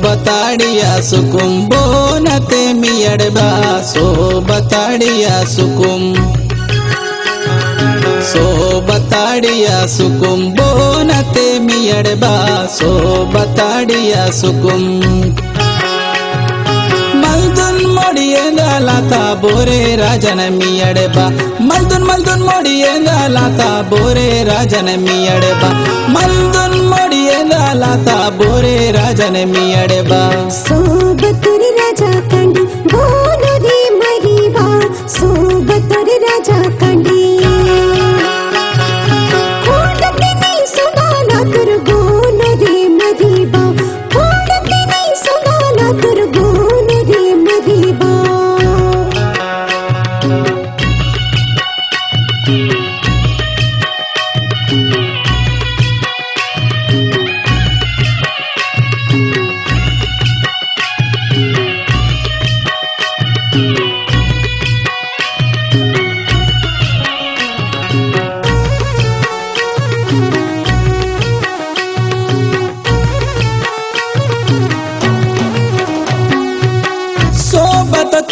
Sobatadia sukum bonate miyadba Sobatadia sukum Sobatadia sukum bonate miyadba Sobatadia sukum Maldun modiyenda lata bore rajana miyadba Maldun modiyenda lata bore rajana miyadba Maldun modiyenda lata bore rajana miyadba Sobaturi raja kandi bolo de mariba Sobaturi raja kandi Kodate nahi sunana tur bolo de mariba Kodate nahi sunana tur bolo de mariba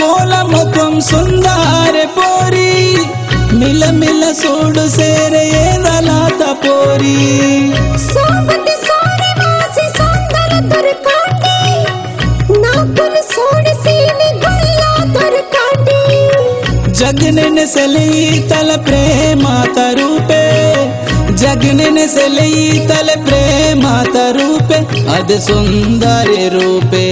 kolam तुम सुंदर पोरी मिल मिल सूड सेरे दलाता पोरी सोबत सोरे वासी सुंदर तुर काटी नाकुन सोड सीने गुल्ला तुर काटी जगने से ली तल प्रेम तरूपे जगने से ली तल प्रेम तरूपे अद सुंदर रूपे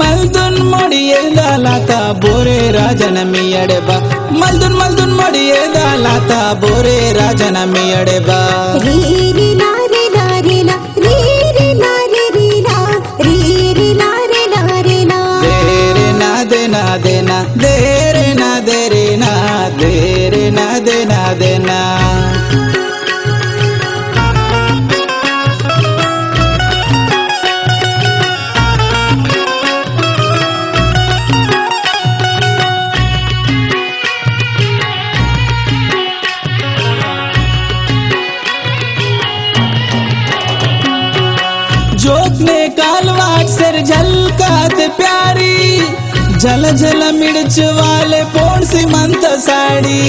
मल्दुन मोड़िए दालाता बोरे राजन मियड़बा मल्दुन मोड़िए दालाता बोरे राजन मियड़बा री री ला रे ला रे ला री री ला रे री ला री री ला रे ला रे ला देरे ना देना देना देरे ना देरे ना देरे ना देना देना जोतने कालवाट सर झलकात प्यारी झल झल मिर्च वाले पोण सीमंत साड़ी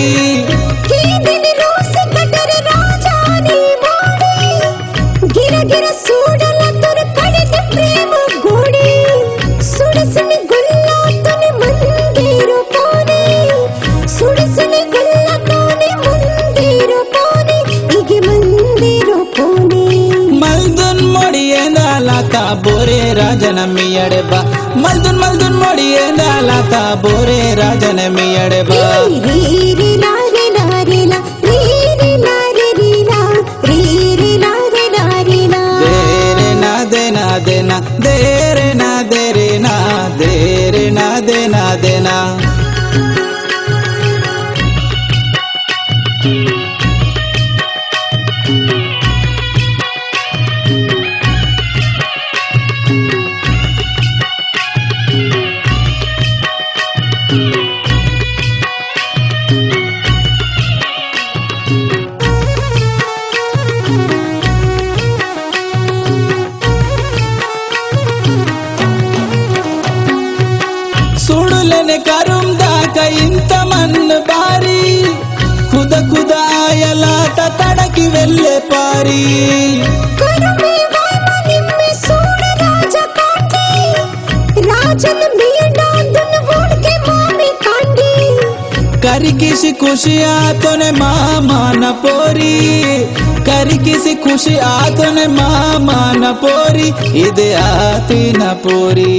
दिन रोस कटर राजानी मोड़ी गिरा गिरा सूडल तुर कड़े प्रेम गोड़ी सुड़सने गुल्ला तने मंदिरो पोने सुड़सने गुल्ला तने मंदिरो पोने इगे मंदिरो पोने मल्दुन मोड़िए दालाता बोरे राजन मियड़बा मल्दुन मोड़िए दालाता बोरे राजन मियड़बा री री ला रे ला रे ला री री ला रे री ला री री ला रे ला रे ला देरे ना देना देना देरे ना देरे ना देरे ना देना देना सुड़लेने करुम दाका इंत मन बारी खुद खुद आयलाता तड़की वेल्ले पारी करुमे वामा निम्मे सूड राजा कांडी राजन मीडा दुन वोड़ के मामी कांडी करी किसी खुशी आतोने मामा न पोरी करी किसी खुशी आतोने मामा न पोरी इदे आती न पोरी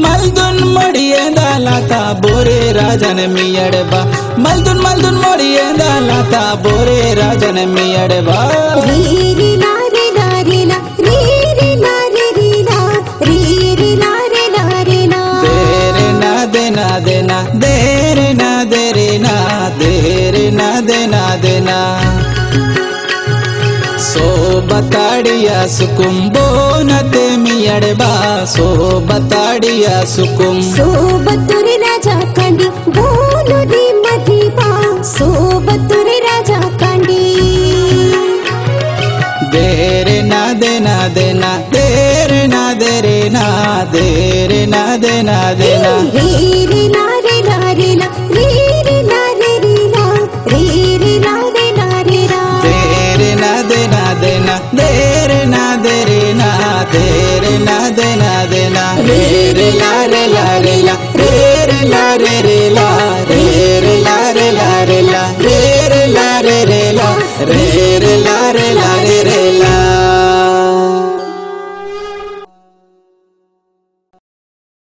मल्दुन मोड़िए दालाता बोरे राजन मियड़बा मल्दुन मोड़िए दालाता बोरे राजन मियड़बा री री ला रे ला रे ला री री ला रे री ला री री ला रे ला रे ला देरे ना देना देना देरे ना देरे ना देरे ना देना देना सोबताड़िया सुकुम बोनते मियड़बा सोबताड़िया सुकुम सोबतुरे राजा कांडी बोलो दी मधीबा सोबतुरे राजा कांडी देरे ना देना देना देरे ना देरे ना दे देना देना रे रे ला